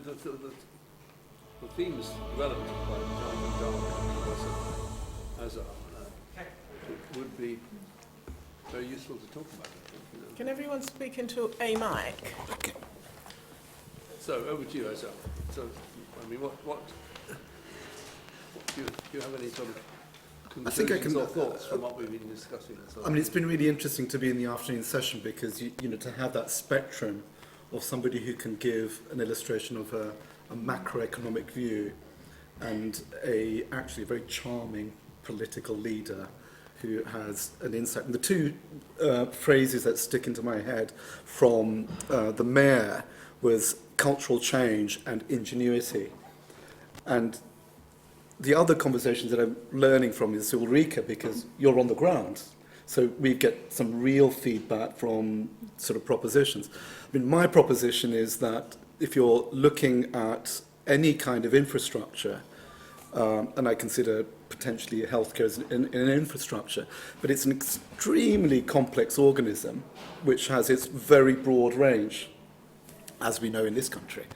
the themes developed by Jonathan as would be very useful to talk about, I think. You know. Can everyone speak into a mic? Okay. So, over to you, Asa. So, I mean, what do you have any sort of conclusions or thoughts from what we've been discussing? I mean, it's been really interesting to be in the afternoon session because, you know, to have that spectrum of somebody who can give an illustration of a macroeconomic view and actually a very charming political leader who has an insight. And the two phrases that stick into my head from the mayor was cultural change and ingenuity. And the other conversations that I'm learning from is Ulrika, because you're on the ground. So we get some real feedback from sort of propositions. I mean, my proposition is that if you're looking at any kind of infrastructure, and I consider potentially healthcare as an infrastructure, but it's an extremely complex organism which has its very broad range, as we know in this country.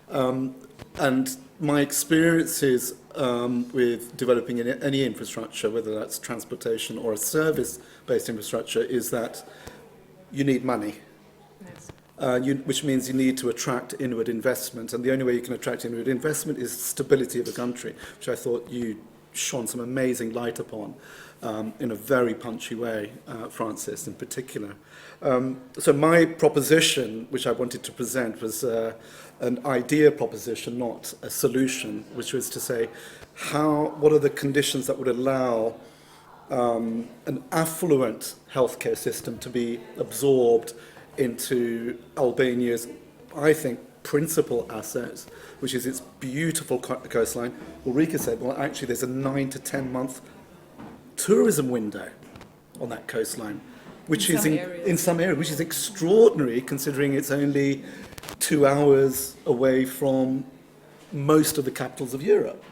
And my experiences with developing any infrastructure, whether that's transportation or a service-based infrastructure, is that you need money. Yes. Which means you need to attract inward investment, and the only way you can attract inward investment is stability of a country, which I thought you shone some amazing light upon in a very punchy way, Francis in particular. So my proposition, which I wanted to present, was an idea proposition, not a solution, which was to say, what are the conditions that would allow an affluent healthcare system to be absorbed into Albania's, I think, principal asset, which is its beautiful coastline. Ulrika said, well, actually, there's a 9 to 10 month tourism window on that coastline, which is in some areas, which is extraordinary considering it's only 2 hours away from most of the capitals of Europe.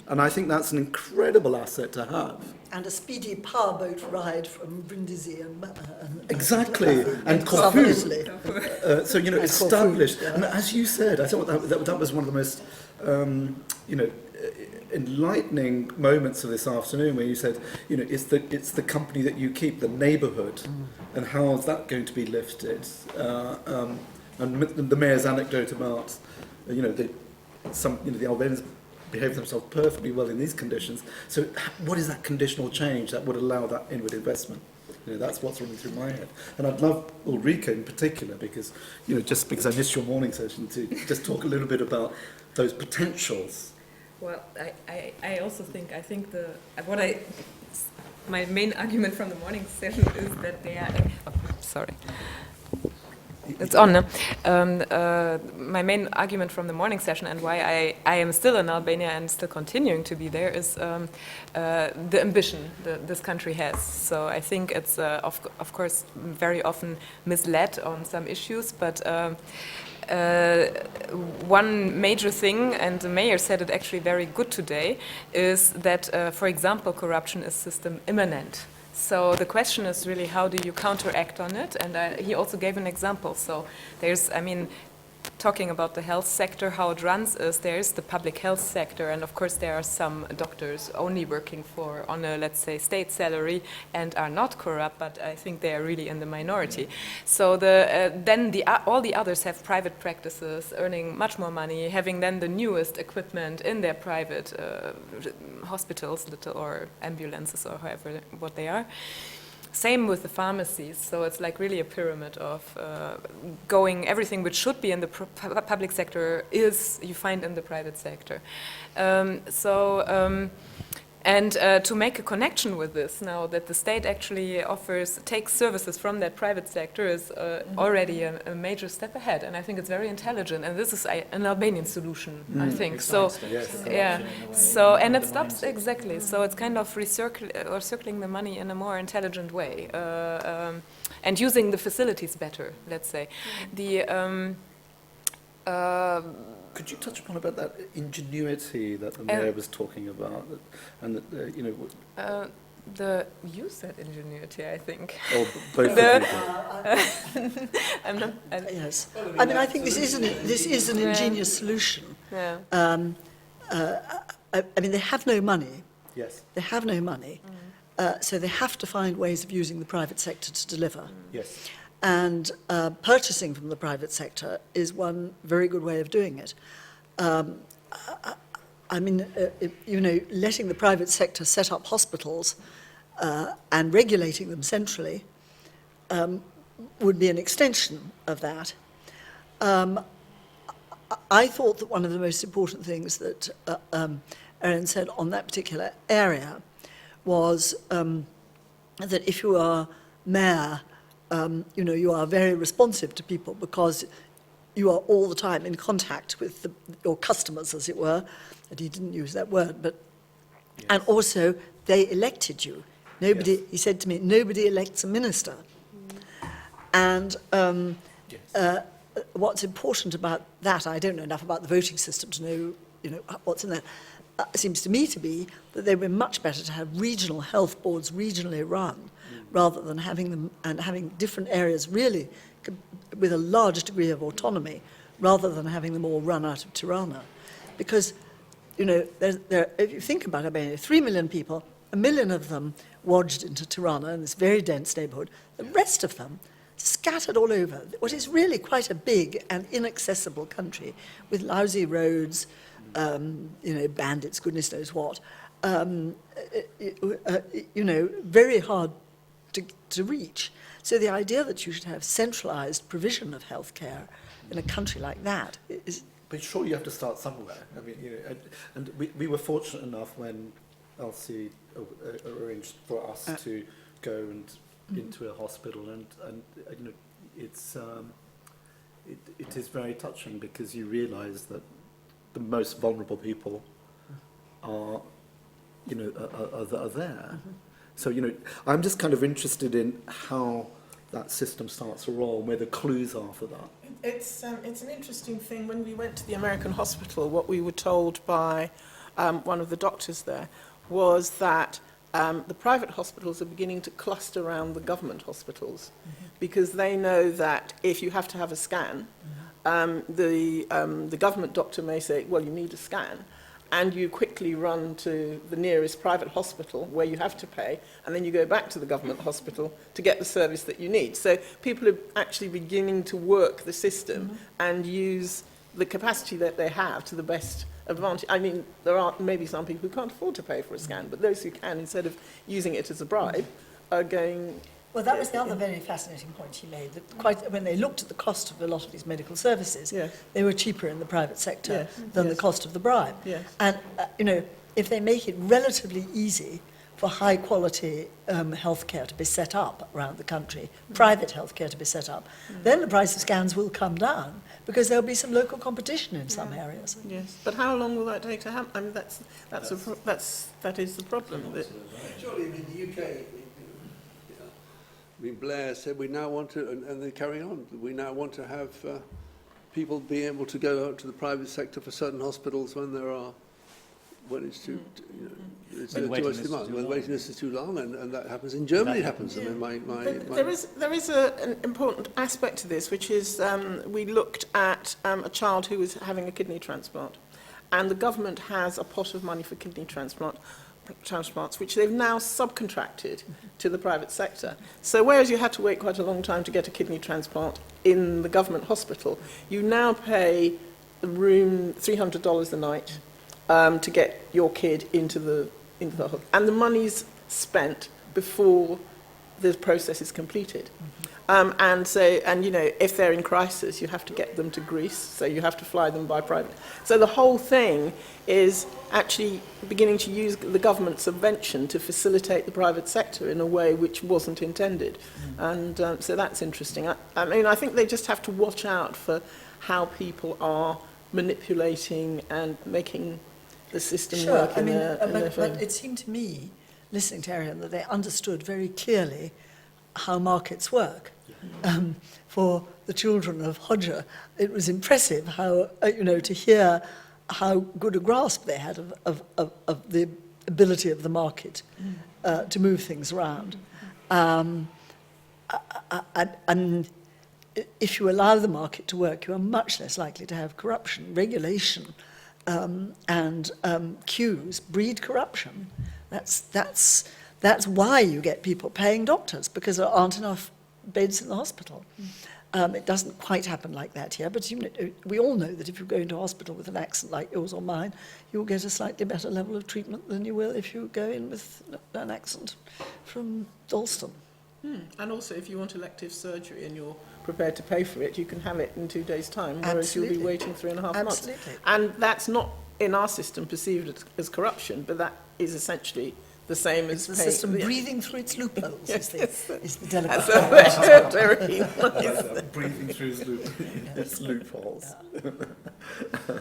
And I think that's an incredible asset to have. And a speedy powerboat ride from Brindisi and exactly, and Corfu. So, you know, and established. Corfu, yeah. And as you said, I thought that was one of the most, you know, enlightening moments of this afternoon, where you said, you know, it's the company that you keep, the neighbourhood, and how is that going to be lifted? And the mayor's anecdote about, you know, the Albanians behave themselves perfectly well in these conditions. So what is that conditional change that would allow that inward investment? You know, that's what's running through my head. And I'd love Ulrika in particular, because, you know, just because I missed your morning session, to just talk a little bit about those potentials. Well, I also think my main argument from the morning session is that they are, sorry. It's on. My main argument from the morning session, and why I am still in Albania and still continuing to be there, is the ambition this country has. So I think it's, of course, very often misled on some issues, but one major thing, and the mayor said it actually very good today, is that, for example, corruption is system immanent. So the question is really, how do you counteract on it? And he also gave an example. So there's, I mean, talking about the health sector, how it runs is there's the public health sector, and of course there are some doctors only working on a, let's say, state salary and are not corrupt, but I think they are really in the minority. So then all the others have private practices, earning much more money, having then the newest equipment in their private hospitals or ambulances or however what they are. Same with the pharmacies, so it's like really a pyramid of everything which should be in the public sector you find in the private sector. And to make a connection with this, now that the state actually takes services from that private sector, is already a major step ahead, and I think it's very intelligent. And this is an Albanian solution, I think. So, yeah. So, and it stops exactly. So it's kind of circling the money in a more intelligent way, and using the facilities better. Let's say Could you touch upon about that ingenuity that the mayor was talking about, and that, you know? You said ingenuity, I think. Or both The- of you do? I'm not. Yes. I mean, I think this is an ingenious solution. Yeah. I mean, they have no money. Yes, They have no money. So they have to find ways of using the private sector to deliver. yes. And purchasing from the private sector is one very good way of doing it. I mean, letting the private sector set up hospitals and regulating them centrally would be an extension of that. I thought that one of the most important things that Erion said on that particular area was that if you are mayor, you are very responsive to people because you are all the time in contact with your customers, as it were. And he didn't use that word, but Yes. and also they elected you. Nobody, Yes. he said to me, nobody elects a minister. And Yes. what's important about that, I don't know enough about the voting system to know, what's in there. It seems to me to be that they were much better to have regional health boards regionally run, rather than having them and having different areas really with a large degree of autonomy, rather than having them all run out of Tirana, because if you think about Albania, 3 million people, 1 million of them lodged into Tirana in this very dense neighbourhood. The rest of them scattered all over what is really quite a big and inaccessible country with lousy roads, bandits, goodness knows what, very hard to reach. So the idea that you should have centralised provision of healthcare in a country like that is... But sure, you have to start somewhere. I mean, and we were fortunate enough when LC arranged for us to go and into a hospital, and it's it is very touching because you realise that the most vulnerable people are are there. So I'm just kind of interested in how that system starts to roll, and where the clues are for that. It's an interesting thing. When we went to the American hospital, what we were told by one of the doctors there was that the private hospitals are beginning to cluster around the government hospitals, because they know that if you have to have a scan, the government doctor may say, well, you need a scan, and you quickly run to the nearest private hospital where you have to pay, and then you go back to the government hospital to get the service that you need. So people are actually beginning to work the system and use the capacity that they have to the best advantage. I mean, there are maybe some people who can't afford to pay for a scan, but those who can, instead of using it as a bribe, are going... Well, that was the other very fascinating point he made, that when they looked at the cost of a lot of these medical services, they were cheaper in the private sector than the cost of the bribe. Yes. And, if they make it relatively easy for high-quality healthcare to be set up around the country, private healthcare to be set up, then the price of scans will come down, because there'll be some local competition in some areas. Yes, but how long will that take to happen? I mean, that is the problem. Surely in the UK, Blair said we now want to, and they carry on, we now want to have people be able to go out to the private sector for certain hospitals when it's too, When the waiting list is too when the long. waiting list is too long, and that happens in Germany. It happens. I mean, But there is an important aspect to this, which is we looked at a child who was having a kidney transplant, and the government has a pot of money for kidney transplants, which they've now subcontracted to the private sector. So whereas you had to wait quite a long time to get a kidney transplant in the government hospital, you now pay the room $300 a night to get your kid into the hospital, and the money's spent before the process is completed. If they're in crisis, you have to get them to Greece, so you have to fly them by private. So the whole thing is actually beginning to use the government subvention to facilitate the private sector in a way which wasn't intended. And so that's interesting. I think they just have to watch out for how people are manipulating and making the system work in their favour. But it seemed to me, listening to Erion, that they understood very clearly how markets work. For the children of Hoxha, it was impressive how, to hear how good a grasp they had of the ability of the market to move things around. And if you allow the market to work, you are much less likely to have corruption. Regulation and queues breed corruption. That's why you get people paying doctors, because there aren't enough beds in the hospital. It doesn't quite happen like that here, but we all know that if you go into hospital with an accent like yours or mine, you'll get a slightly better level of treatment than you will if you go in with an accent from Dalston. And also, if you want elective surgery and you're prepared to pay for it, you can have it in 2 days' time, whereas you'll be waiting 3.5 months. Absolutely. And that's not, in our system, perceived as corruption, but that is essentially the same as the system breathing through its loopholes, is the delicate. That's very nice. Breathing through its loopholes. I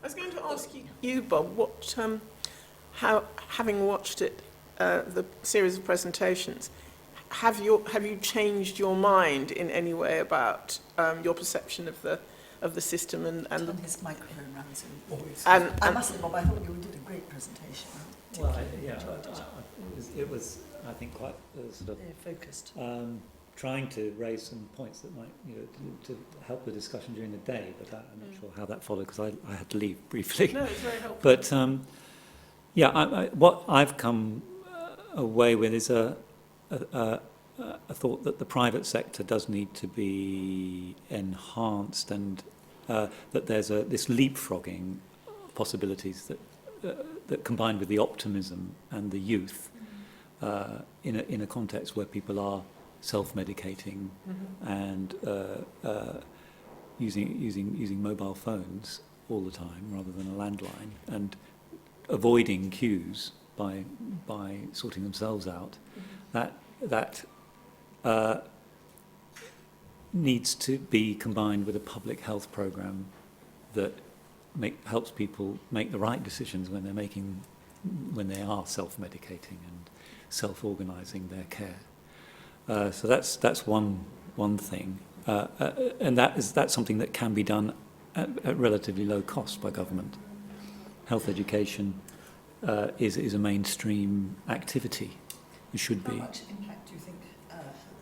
was going to ask you, Bob, what, how, having watched it, the series of presentations, have you changed your mind in any way about your perception of the system and the his microphone runs and I must say, Bob, I thought you did a great presentation. Well, it was, I think, quite sort of focused. Trying to raise some points that might, to help the discussion during the day, but I'm not sure how that followed because I had to leave briefly. No, it's very helpful. But what I've come away with is a thought that the private sector does need to be enhanced, and that there's this leapfrogging possibilities that combined with the optimism and the youth in a context where people are self-medicating and using mobile phones all the time rather than a landline, and avoiding queues by sorting themselves out. That needs to be combined with a public health program that helps people make the right decisions when they are self-medicating and self-organising their care. So that's one thing, and that's something that can be done at relatively low cost by government. Health education is a mainstream activity. It should be. How much impact do you think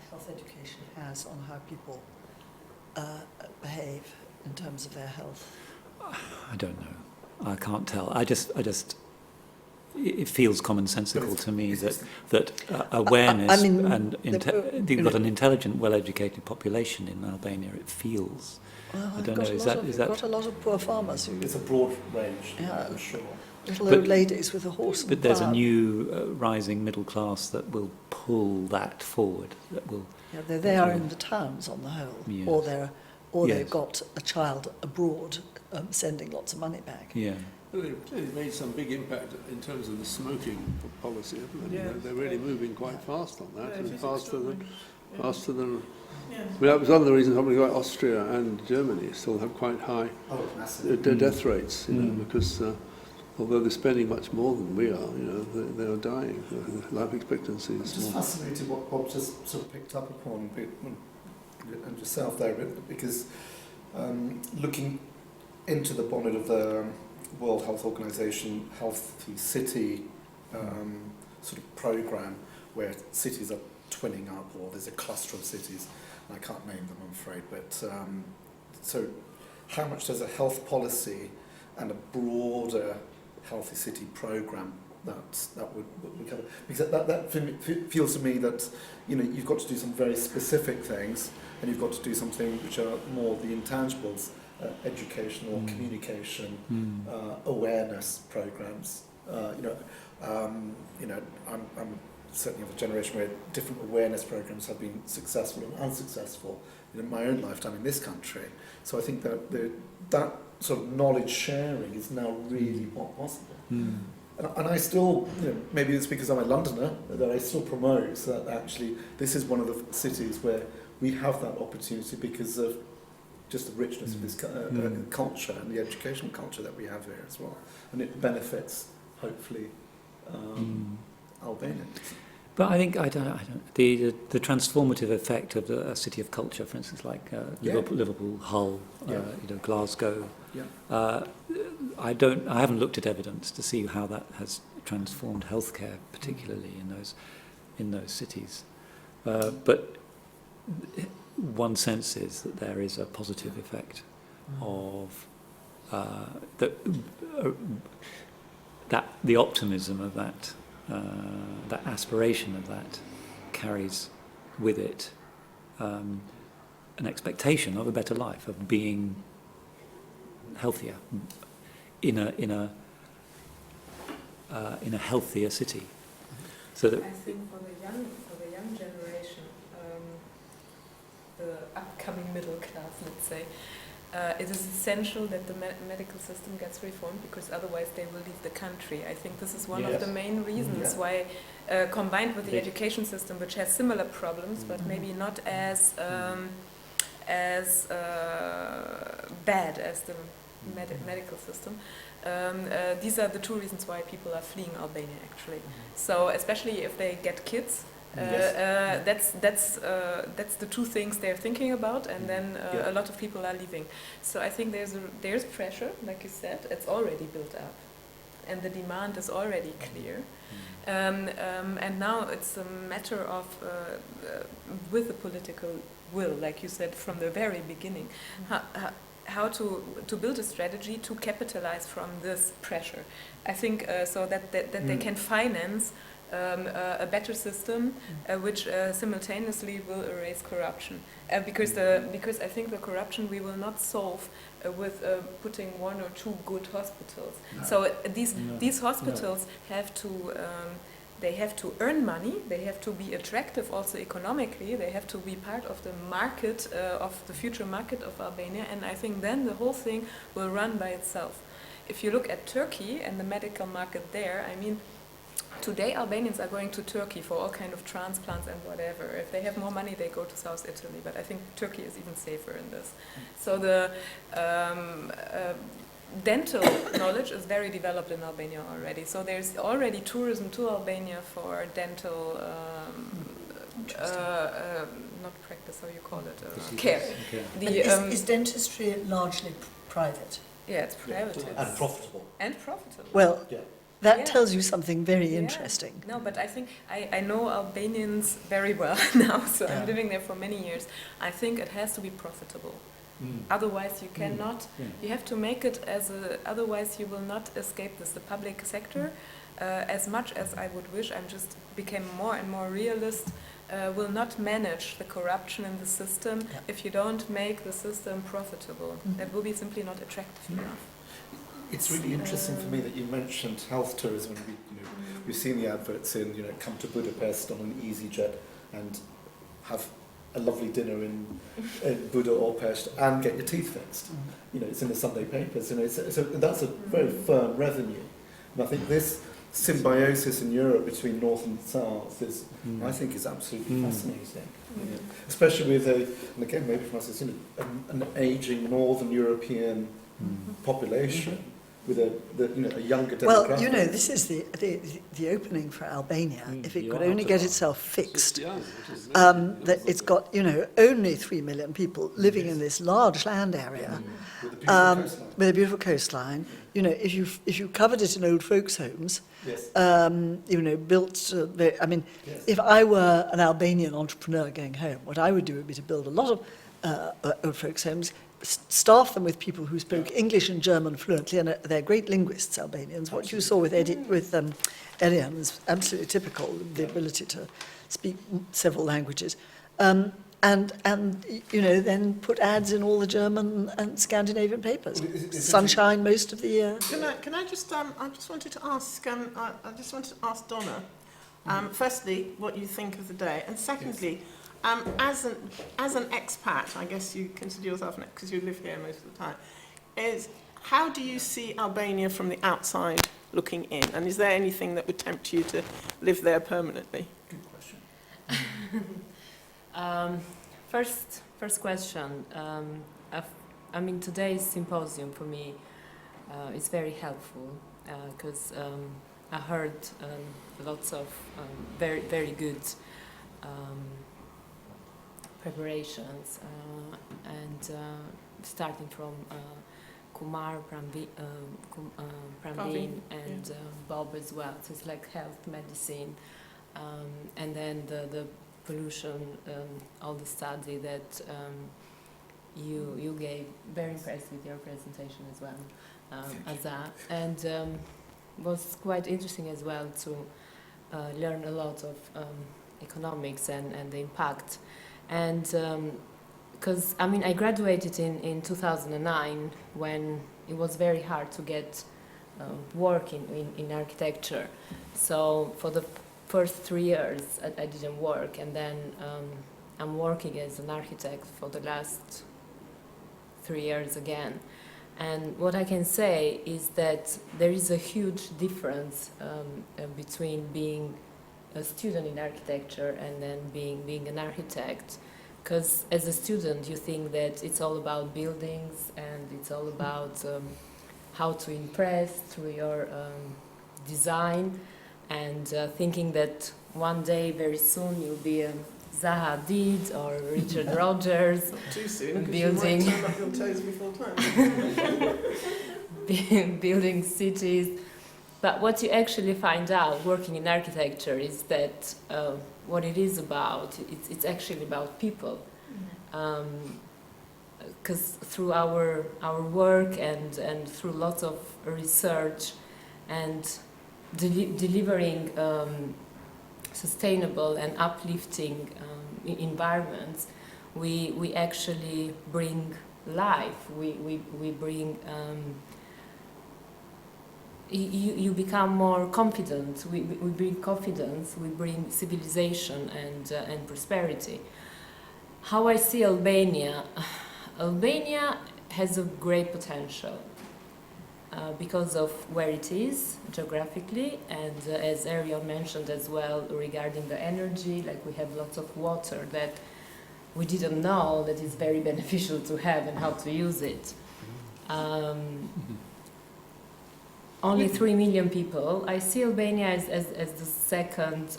health education has on how people behave in terms of their health? I don't know. I can't tell. I just. It feels commonsensical to me that awareness you've got an intelligent, well-educated population in Albania. It feels. Well, I don't know. Is that? Got a lot of poor farmers who. It's a broad range, for sure. Little old ladies with a horse. But there's a new rising middle class that will pull that forward. That will. Yeah, they are in the towns on the whole, yes. or they've got a child abroad sending lots of money back. Yeah. Well, they've clearly made some big impact in terms of the smoking policy, haven't they? Yeah. They're really moving quite fast on that, and it's faster than. Yeah. I mean, that was one of the reasons probably why Austria and Germany still have quite high death rates, because although they're spending much more than we are, they are dying. Life expectancy is I'm just fascinated what Bob just sort of picked up upon, and yourself there, because looking into the bonnet of the World Health Organization Healthy City sort of program, where cities are twinning up, or there's a cluster of cities, and I can't name them, I'm afraid, but so how much does a health policy and a broader healthy city program that would cover? Because that feels to me that you've got to do some very specific things, and you've got to do something which are more the intangibles, educational, communication, awareness programs. I'm certainly of a generation where different awareness programs have been successful and unsuccessful in my own lifetime in this country. So I think that that sort of knowledge sharing is now really not possible. And I still, maybe it's because I'm a Londoner, that I still promote that actually this is one of the cities where we have that opportunity because of just the richness of this culture and the educational culture that we have here as well. And it benefits, hopefully, Albanians. But I think the transformative effect of a city of culture, for instance, like Liverpool, Hull, Glasgow. Yeah. I haven't looked at evidence to see how that has transformed healthcare, particularly in those cities. But one sense is that there is a positive effect of that the optimism of that aspiration of that carries with it an expectation of a better life, of being healthier in a healthier city. So that I think for the young generation, the upcoming middle class, let's say, it is essential that the medical system gets reformed, because otherwise they will leave the country. I think this is one of the main reasons why, combined with the education system, which has similar problems, but maybe not as bad as the medical system. These are the two reasons why people are fleeing Albania, actually. So especially if they get kids, that's the two things they're thinking about, and then a lot of people are leaving. So I think there's pressure, like you said, it's already built up, and the demand is already clear. And now it's a matter of, with the political will, like you said from the very beginning, how to build a strategy to capitalize from this pressure. I think so that they can finance a better system which simultaneously will erase corruption. Because I think the corruption we will not solve with putting one or two good hospitals. No. So these hospitals have to they have to earn money, they have to be attractive also economically, they have to be part of the market, of the future market of Albania, and I think then the whole thing will run by itself. If you look at Turkey and the medical market there, I mean, today Albanians are going to Turkey for all kind of transplants and whatever. If they have more money, they go to South Italy, but I think Turkey is even safer in this. So the dental knowledge is very developed in Albania already. So there's already tourism to Albania for dental, not practice, how you call it, care. Is dentistry largely private? Yeah, it's private. And profitable. And profitable. Well, that tells you something very interesting. No, but I think I know Albanians very well now, so I'm living there for many years. I think it has to be profitable. Otherwise you cannot, you have to make it otherwise you will not escape this. The public sector, as much as I would wish, I'm just became more and more realist, will not manage the corruption in the system if you don't make the system profitable. That will be simply not attractive enough. It's really interesting for me that you mentioned health tourism. We've seen the adverts in, come to Budapest on an EasyJet and have a lovely dinner in Buda or Pest and get your teeth fixed. It's in the Sunday papers. So that's a very firm revenue. And I think this symbiosis in Europe between North and South is, I think, is absolutely fascinating. Especially with and again, maybe for us, it's an aging Northern European population with a younger demographic. Well, this is the opening for Albania. If it could only get itself fixed, that it's got only 3 million people living in this large land area with a beautiful coastline. If you covered it in old folks' homes, built. If I were an Albanian entrepreneur going home, what I would do would be to build a lot of old folks' homes. Staff them with people who spoke English and German fluently, and they're great linguists, Albanians. What you saw with Erion was absolutely typical, the ability to speak several languages. And then put ads in all the German and Scandinavian papers. Sunshine most of the year. Can I just I just wanted to ask Donna, firstly, what you think of the day, and secondly, as an expat, I guess you consider yourself an expat because you live here most of the time, how do you see Albania from the outside looking in? And is there anything that would tempt you to live there permanently? Good question. First question. Today's symposium for me is very helpful because I heard lots of very, very good preparations and starting from Kumar, Praveen, and Bob as well. So it's like health, medicine, and then the pollution, all the study that you gave. Very impressed with your presentation as well, Azza. And was quite interesting as well to learn a lot of economics and the impact. And because, I mean, I graduated in 2009 when it was very hard to get work in architecture. So for the first 3 years, I didn't work, and then I'm working as an architect for the last 3 years again. And what I can say is that there is a huge difference between being a student in architecture and then being an architect. Because as a student, you think that it's all about buildings and it's all about how to impress through your design, and thinking that one day, very soon, you'll be a Zaha Hadid or Richard Rogers. Not too soon, building, you might turn up your toes before time. Building cities. But what you actually find out working in architecture is that what it is about, it's actually about people. Because through our work and through lots of research and delivering sustainable and uplifting environments, we actually bring life. We bring you become more confident. We bring confidence. We bring civilization and prosperity. How I see Albania has a great potential because of where it is geographically, and as Erion mentioned as well regarding the energy, like we have lots of water that we didn't know that is very beneficial to have and how to use it. Only 3 million people. I see Albania as the second,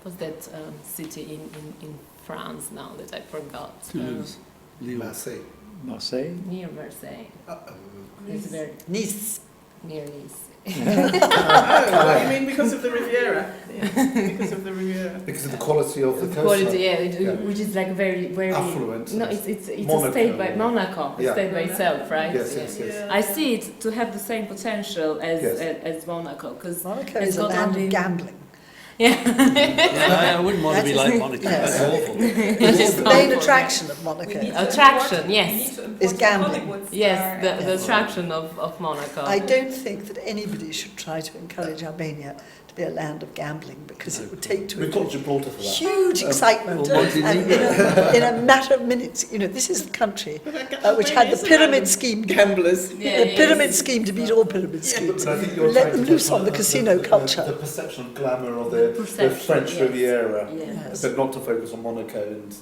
what's that city in France now that I forgot? Toulouse. Marseille. Marseille? Near Marseille. It's very Nice. near Nice. Oh, you mean because of the Riviera? Yeah, because of the Riviera. Because of the quality of the coastline. Quality, which is like very affluent. No, it's Monaco, a state by Monaco, a state by itself, right? Yes. I see it to have the same potential as Monaco, because Monaco is a land of gambling. I wouldn't want to be like Monaco. Yes. That's awful. It's the main attraction of Monaco. Attraction, yes. Is gambling. Yes, the attraction of Monaco. I don't think that anybody should try to encourage Albania to be a land of gambling, because it would take to We've got Gibraltar for that. huge excitement, and in a matter of minutes. You know, this is the country which had the pyramid scheme. Gamblers. The pyramid scheme to beat all pyramid schemes. But I think you're Let trying them to loose talk on the about casino culture. The perception of glamour of the Perception, French yes. Riviera, Yes. but not to focus on Monaco and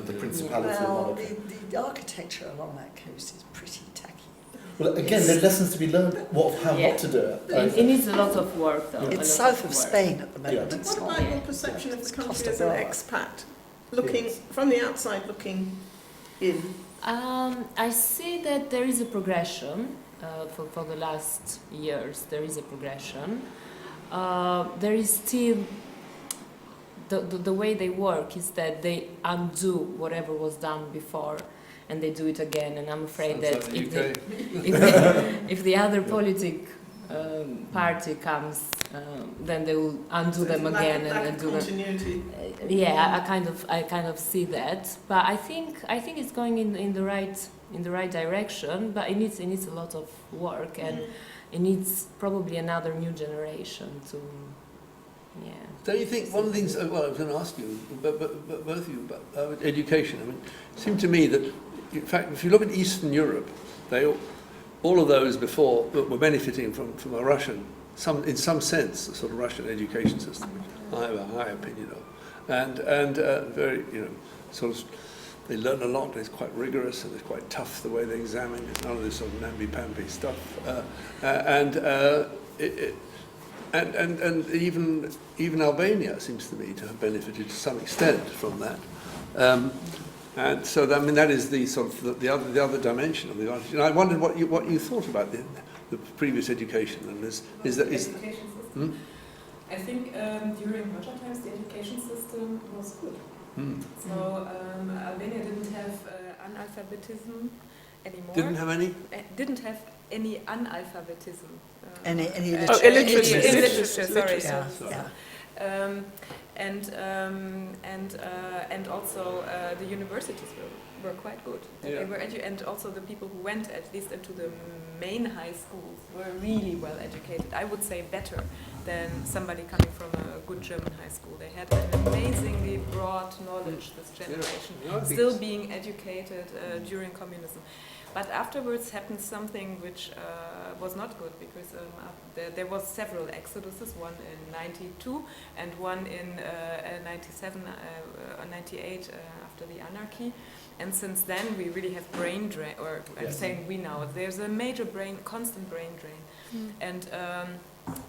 the Principality of Well, Monaco. the architecture along that coast is pretty tacky. Well, again, there are lessons to be learned how not to do it. It needs a lot of work, though. It's south of Spain at the moment. Yeah. It's What not. about your perception of the country Costa as an Brava. expat? Looking from the outside, looking in. I see that there is a progression for the last years. There is a progression. There is still the way they work is that they undo whatever was done before, and they do it again. And I'm afraid that if the other politic party comes, then they will undo them again and do them. Continuity. Yeah, I kind of see that, but I think it's going in the right direction. But it needs a lot of work, and it needs probably another new generation to. Yeah. Don't you think one of the things, well, I was going to ask you, but both of you, about education. I mean, it seemed to me that, in fact, if you look at Eastern Europe, all of those before were benefiting from a Russian, in some sense, a sort of Russian education system, which I have a high opinion of, and very, sort of, they learn a lot. It's quite rigorous and it's quite tough the way they examine. It's none of this sort of namby-pamby stuff, and even Albania seems to me to have benefited to some extent from that. And so, I mean, that is the sort of the other dimension of the advantage. And I wondered what you thought about the previous education, and is education system. I think during Hoxha times the education system was good. So Albania didn't have analphabetism anymore. Didn't have any? Didn't have any analphabetism. Any illiteracy. Illiteracy, sorry. Yeah. And also the universities were quite good. Yeah. They were and also the people who went at least into the main high schools were really well educated. I would say better than somebody coming from a good German high school. They had an amazingly broad knowledge, this generation, still being educated during communism. But afterwards happened something which was not good, because there was several exoduses, one in 92 and one in 97 or 98 after the anarchy. And since then we really have brain drain, or I'm saying we now, there's a major constant brain drain. And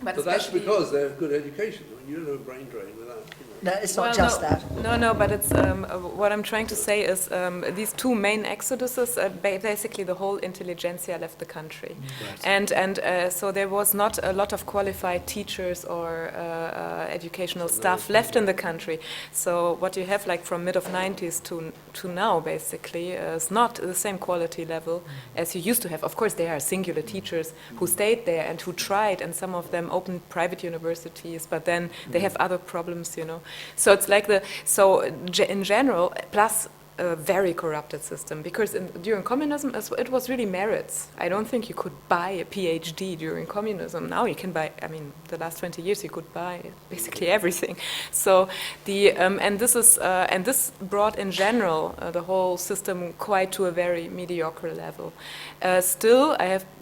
but that's because they have good education. I mean, you don't have brain drain without. No, it's not just that. No, but it's what I'm trying to say is these two main exoduses, basically the whole intelligentsia left the country, and so there was not a lot of qualified teachers or educational staff left in the country. So what you have, like from mid of 90s to now, basically, is not the same quality level as you used to have. Of course, there are singular teachers who stayed there and who tried, and some of them opened private universities, but then they have other problems, you know. So it's like in general, plus a very corrupted system, because during communism it was really merits. I don't think you could buy a PhD during communism. Now you can buy, I mean, the last 20 years you could buy basically everything. So and this brought in general the whole system quite to a very mediocre level. Still,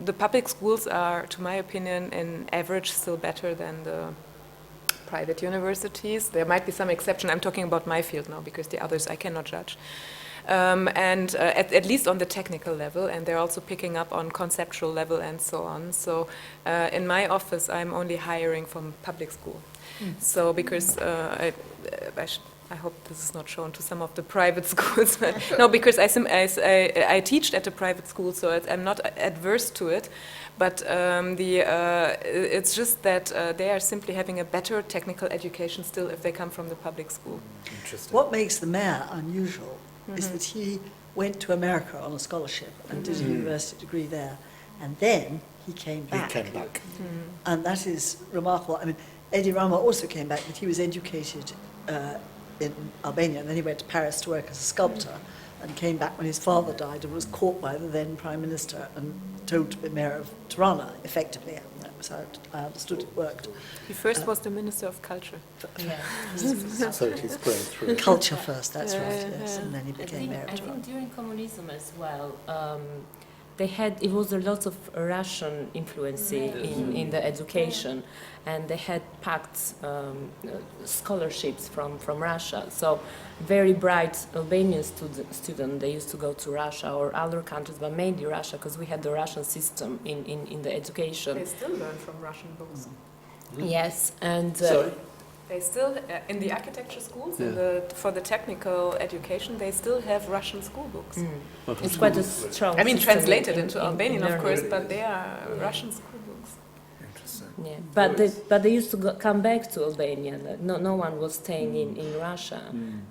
the public schools are, to my opinion, in average still better than the private universities. There might be some exception. I'm talking about my field now, because the others I cannot judge. And at least on the technical level, and they're also picking up on conceptual level and so on. So in my office, I'm only hiring from public school. So because I hope this is not shown to some of the private schools. But no, because I teach at a private school, so I'm not adverse to it. But it's just that they are simply having a better technical education still if they come from the public school. Interesting. What makes the mayor unusual is that he went to America on a scholarship and did a university degree there, and then he came back. And that is remarkable. I mean, Edi Rama also came back, but he was educated in Albania, and then he went to Paris to work as a sculptor, and came back when his father died and was caught by the then Prime Minister and told to be mayor of Tirana, effectively. That was how I understood it worked. He first was the Minister of Culture. So it is playing through. Culture first, that's right, yes, and then he became mayor of I Tirana. think during communism as well, it was a lot of Russian influence in the education, and they had packed scholarships from Russia. So very bright Albanian student, they used to go to Russia or other countries, but mainly Russia, because we had the Russian system in the education. They still learn from Russian books. Yes, and They still, in the architecture schools, for the technical education, they still have Russian school books. It's quite a strong. I mean, system translated into Albanian, of learning. course, but they are Russian school books. Interesting. Yeah, but they used to come back to Albania. No one was staying in Russia.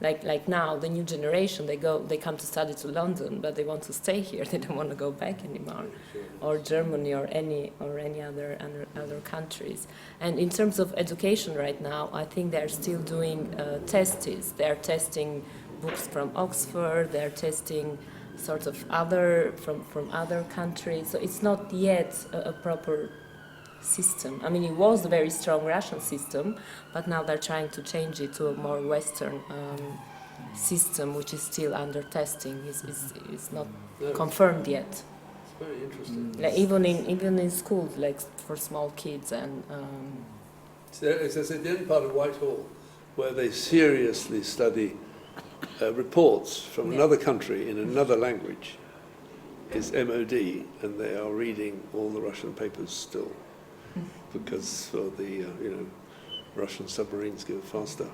Like now, the new generation, they come to study to London, but they want to stay here. They don't want to go back anymore, or Germany or any other countries. And in terms of education right now, I think they're still doing tests. They're testing books from Oxford. They're testing sort of from other countries. So it's not yet a proper system. I mean, it was a very strong Russian system, but now they're trying to change it to a more Western system, which is still under testing. Is not confirmed yet. It's very interesting. Like even in schools, like for small kids and. It's the only part of Whitehall where they seriously study reports from another country in another language is MOD, and they are reading all the Russian papers still, because the Russian submarines go faster.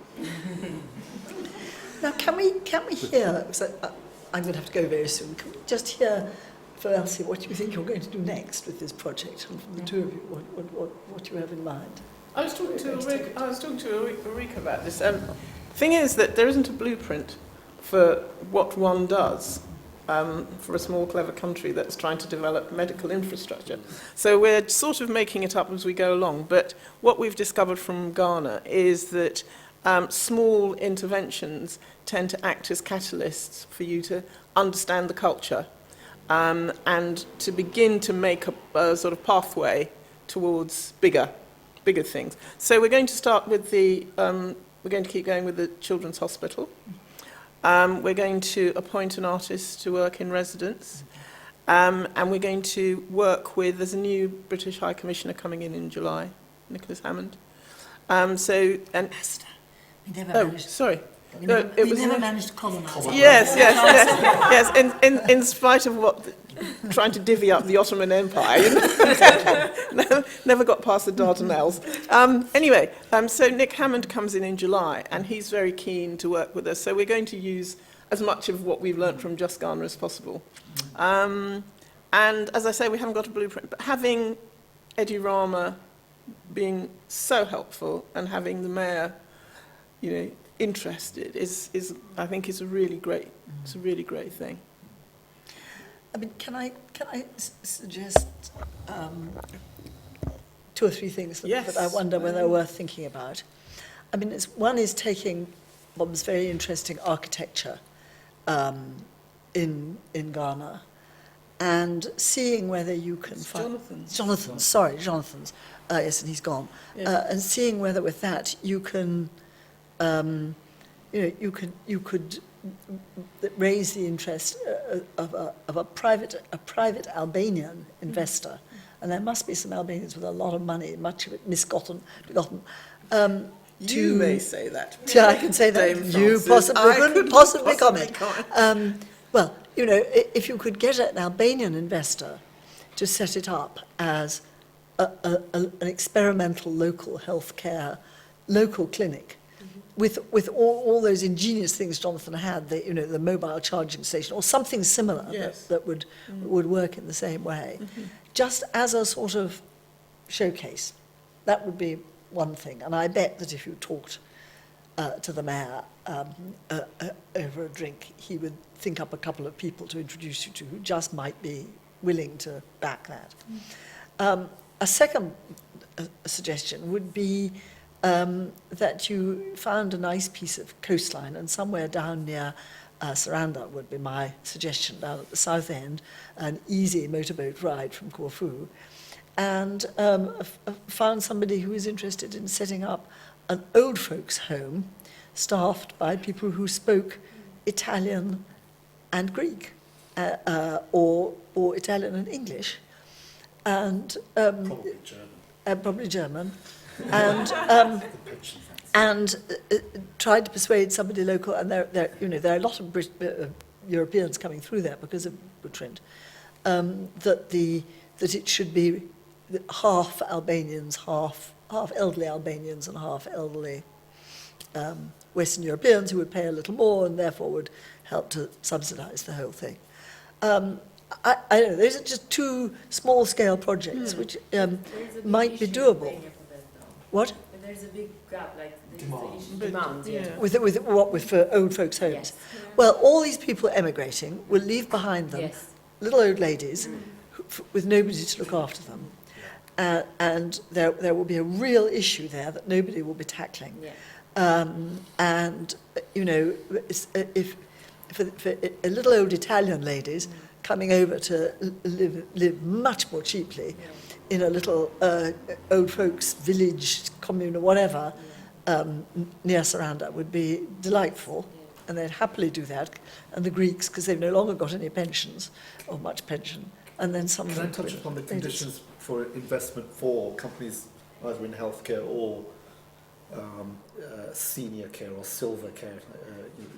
Now, can we hear? So, I'm going to have to go very soon. Can we just hear from Elsie what you think you're going to do next with this project, and from the two of you, what you have in mind? I was talking to Ulrika about this. Thing is that there isn't a blueprint for what one does for a small, clever country that's trying to develop medical infrastructure. So we're sort of making it up as we go along. But what we've discovered from Ghana is that small interventions tend to act as catalysts for you to understand the culture and to begin to make a sort of pathway towards bigger things. So we're going to start with we're going to keep going with the Children's Hospital. We're going to appoint an artist to work in residence. And we're going to work with, there's a new British High Commissioner coming in July, Nicholas Hammond. Sorry. We never managed to colonise. Yes. In spite of trying to divvy up the Ottoman Empire, never got past the Dardanelles. Anyway, so Nick Hammond comes in July, and he's very keen to work with us. So we're going to use as much of what we've learnt from Just Ghana as possible. And as I say, we haven't got a blueprint, but having Edi Rama being so helpful and having the mayor, interested is I think is a really great thing. I mean, can I suggest two or three things that I wonder whether they're worth thinking about? I mean, one is taking Bob's very interesting architecture in Ghana and seeing whether you can find... Jonathan's. Yes, and he's gone. Yeah. And seeing whether with that you can... you could raise the interest of a private Albanian investor, and there must be some Albanians with a lot of money, much of it begotten. You may say that. I can say that. You possibly couldn't possibly comment. Well, if you could get an Albanian investor to set it up as an experimental local healthcare, local clinic, with all those ingenious things Jonathan had, the mobile charging station or something similar that would work in the same way, just as a sort of showcase. That would be one thing. And I bet that if you talked to the mayor over a drink, he would think up a couple of people to introduce you to who just might be willing to back that. A second suggestion would be that you found a nice piece of coastline, and somewhere down near Saranda would be my suggestion, down at the south end, an easy motorboat ride from Corfu, and found somebody who was interested in setting up an old folks' home staffed by people who spoke Italian and Greek, or Italian and English, and probably German. And tried to persuade somebody local, and there are a lot of Europeans coming through there because of Butrint, that it should be half Albanians, half elderly Albanians, and half elderly Western Europeans who would pay a little more and therefore would help to subsidise the whole thing. I don't know, those are just two small-scale projects which might be doable. What? There's a big gap, like demand. With for old folks' homes? Yes. Well, all these people emigrating will leave behind them little old ladies with nobody to look after them, and there will be a real issue there that nobody will be tackling. And if for little old Italian ladies coming over to live much more cheaply in a little old folks village, commune or whatever, near Saranda would be delightful, and they'd happily do that. And the Greeks, because they've no longer got any pensions, or much pension, and then some... Can I touch upon the conditions for investment for companies either in healthcare or senior care or silver care,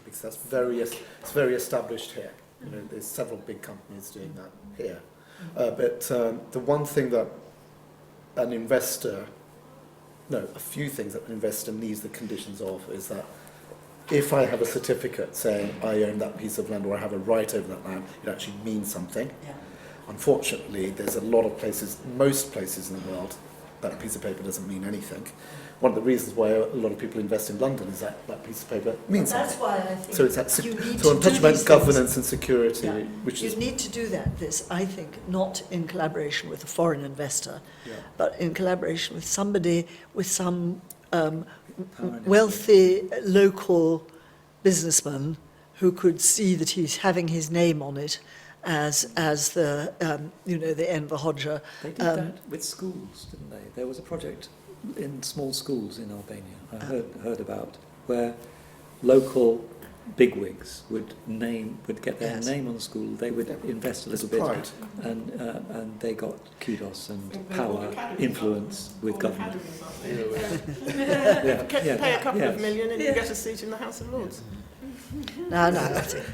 because that's it's very established here. There's several big companies doing that here. But the one thing that a few things that an investor needs the conditions of is that if I have a certificate saying I own that piece of land or I have a right over that land, it actually means something. Yeah. Unfortunately, there's a lot of places, most places in the world, that piece of paper doesn't mean anything. One of the reasons why a lot of people invest in London is that that piece of paper means That's something. why I think So it's that you need so to on do touch about these governance things. and security, Yeah. which You is need to do this, I think, not in collaboration with a foreign investor, yeah. but in collaboration with somebody, with some Power wealthy local businessman who could see that he's having his name on it as the the Enver Hoxha. They did that with schools, didn't they? There was a project in small schools in Albania I heard about, where local bigwigs would get their Yes. name on the school. They would invest a little bit, pride. and they got kudos and power, influence with government. Pay a couple of million and you Yeah. get a seat in the House of Lords. No, that's it.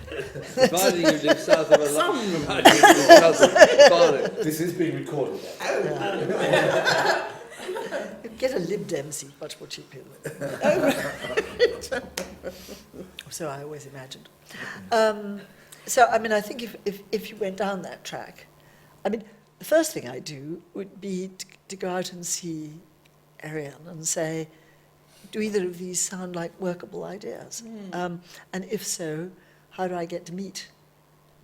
Providing you live south of London, providing you live south of Barnet. This is being recorded. Get a Lib Dem seat much more cheaply. So I always imagined. So, I mean, I think if you went down that track, I mean, the first thing I do would be to go out and see Erion and say, do either of these sound like workable ideas? And if so, how do I get to meet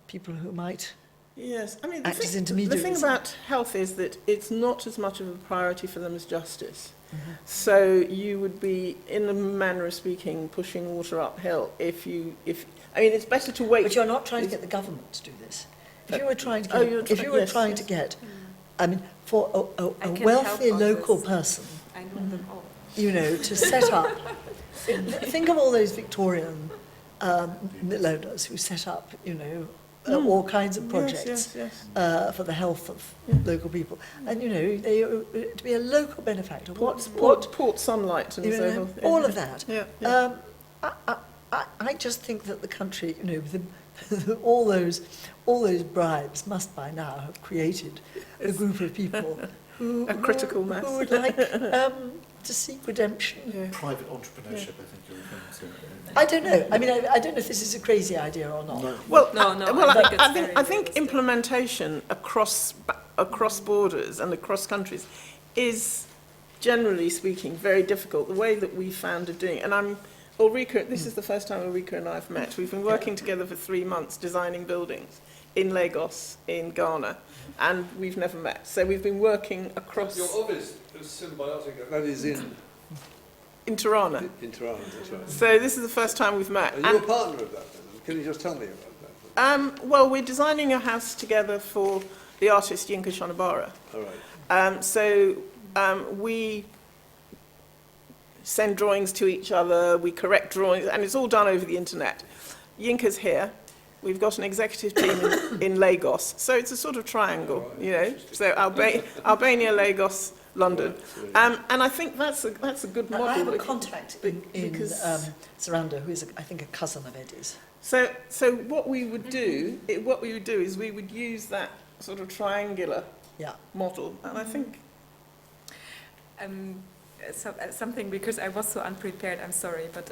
people who might Yes, I mean, act as the intermediaries? thing about health is that it's not as much of a priority for them as justice. Mm-hmm. So you would be, in a manner of speaking, pushing water uphill if I mean, it's better to wait. But you're not trying to get the government to do this. If you were trying to get, Oh, you're if you were yes, trying yes. to get, I mean, for I a can wealthy help on local this. person, I know them all. you know, to set up, think of all those Victorian landowners who set up, you know, all kinds of projects Yes. for the health of local people. And, you know, to be a local benefactor, what's Port sunlight and you so know, forth. all of that. Yeah. I just think that the country, you know, all those bribes must by now have created a group of people who critical mass. who would like to seek redemption. Yeah. Private entrepreneurship, I think you're referring to. I don't know. I mean, I don't know if this is a crazy idea or not. Well, No, I think it's very I think realistic. implementation across borders and across countries is, generally speaking, very difficult. The way that we found of doing it, and Ulrika, this is the first time Ulrika and I have met. We've been working together for 3 months designing buildings in Lagos, in Ghana, and we've never met. So we've been working across Your office is symbiotic, that is in Tirana. in Tirana, that's right. So this is the first time we've met. Are you a partner of that then? Can you just tell me about that? Well, we're designing a house together for the artist Yinka Shonibara. All right. We send drawings to each other, we correct drawings, and it's all done over the internet. Yinka's here. We've got an executive team in Lagos, so it's a sort of triangle, you know. So Albania, Lagos, London, and I think that's a good model. I have a contact in because Saranda, who is, I think, a cousin of Eddie's. so what we would do is we would use that sort of triangular model, and I think. Something, because I was so unprepared, I'm sorry, but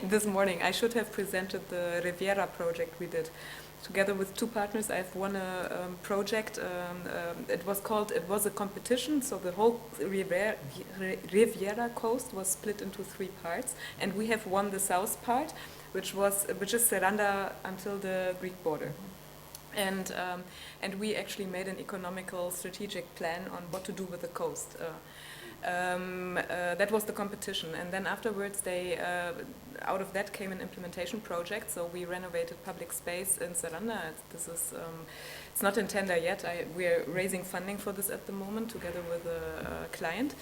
this morning I should have presented the Riviera project we did. Together with 2 partners, I've won a project. It was a competition, so the whole Riviera coast was split into 3 parts, and we have won the south part, which is Seranda until the Greek border. And we actually made an economical strategic plan on what to do with the coast. That was the competition, and then afterwards out of that came an implementation project. So we renovated public space in Saranda. It's not in tender yet. We're raising funding for this at the moment together with a client.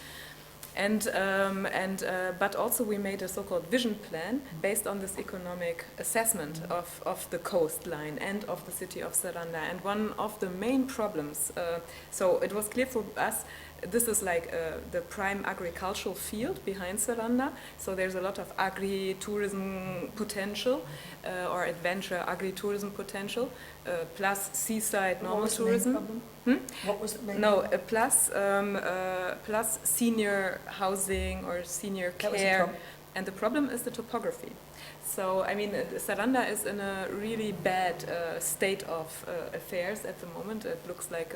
But also we made a so-called vision plan based on this economic assessment of the coastline and of the city of Saranda. And one of the main problems, so it was clear for us, this is like the prime agricultural field behind Saranda. So there's a lot of agri-tourism potential or adventure agri-tourism potential, plus seaside normal tourism. What was the main Plus senior housing or senior care And the problem is the topography. So, I mean, Saranda is in a really bad state of affairs at the moment. It looks like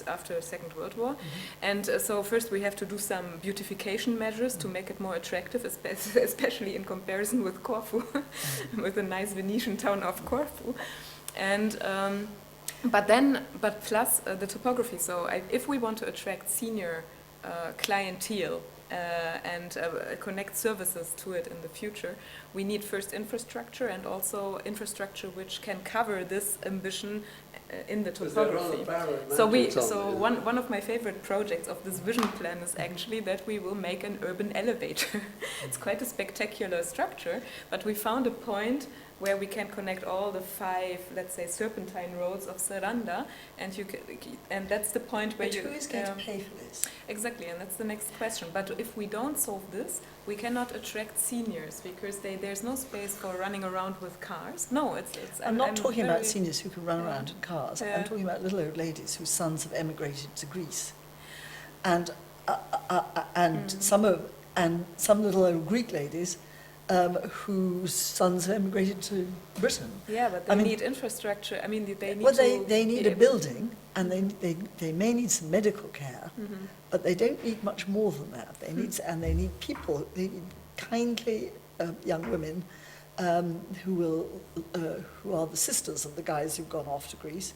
after the Second World War. And so first we have to do some beautification measures to make it more attractive, especially in comparison with Corfu, with the nice Venetian town of Corfu. And but plus the topography. So if we want to attract senior clientele and connect services to it in the future, we need first infrastructure, and also infrastructure which can cover this ambition in the topography. So one of my favorite projects of this vision plan is actually that we will make an urban elevator. It's quite a spectacular structure, but we found a point where we can connect all the 5, let's say, serpentine roads of Saranda, and that's the point where But who is going to pay for this? Exactly, and that's the next question. But if we don't solve this, we cannot attract seniors, because there's no space for running around with cars. No, it's I'm not talking about seniors who can run around in cars. Yeah. I'm talking about little old ladies whose sons have emigrated to Greece, and some little old Greek ladies whose sons have emigrated to Britain. Yeah, but they need infrastructure. I mean, they need. Well, they need a building, and they may need some medical care, but they don't need much more than that. They need people. They need kindly young women who are the sisters of the guys who've gone off to Greece,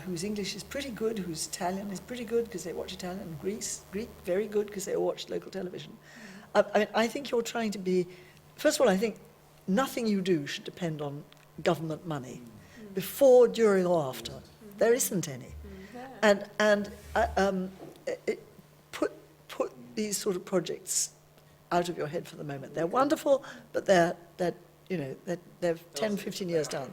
whose English is pretty good, whose Italian is pretty good because they watch Italian, and Greek very good because they watch local television. I think you're trying to be. First of all, I think nothing you do should depend on government money, before, during, or after. There isn't any. And put these sort of projects out of your head for the moment. They're wonderful, but they're 10, 15 years down.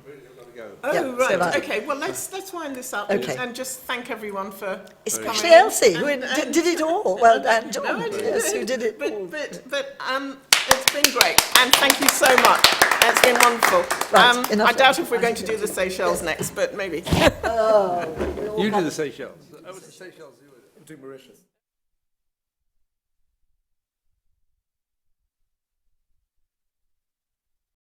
Oh, Yeah, right. so Okay, well, let's wind this up and just thank everyone for Especially coming. Elsie, who did it all. Well, and John, No, I didn't yes, do who it. did it all. But it's been great, and thank you so much. It's been wonderful. Right, enough I doubt of- if we're going to do the Seychelles next, but maybe. You do the Seychelles. I was the Seychelles. Do Mauritius.